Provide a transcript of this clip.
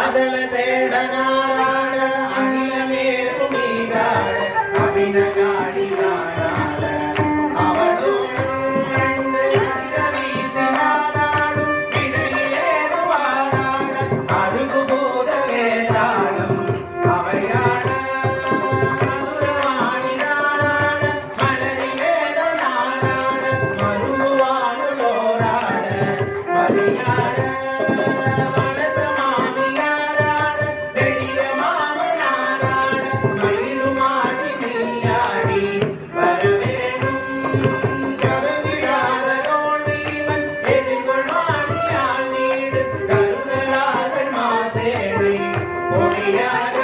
அதல சேடனாராட அகிலமேரு மீதாட அபினகாடி தாராட அவளோடு வீசினாராடும் இடையிலேடுவாராட அருகு பூத வேதாளம் அவையாட மதுரவாணினாராட மலரி வேதனாராட மருவானுலோராட மதியாட Yeah.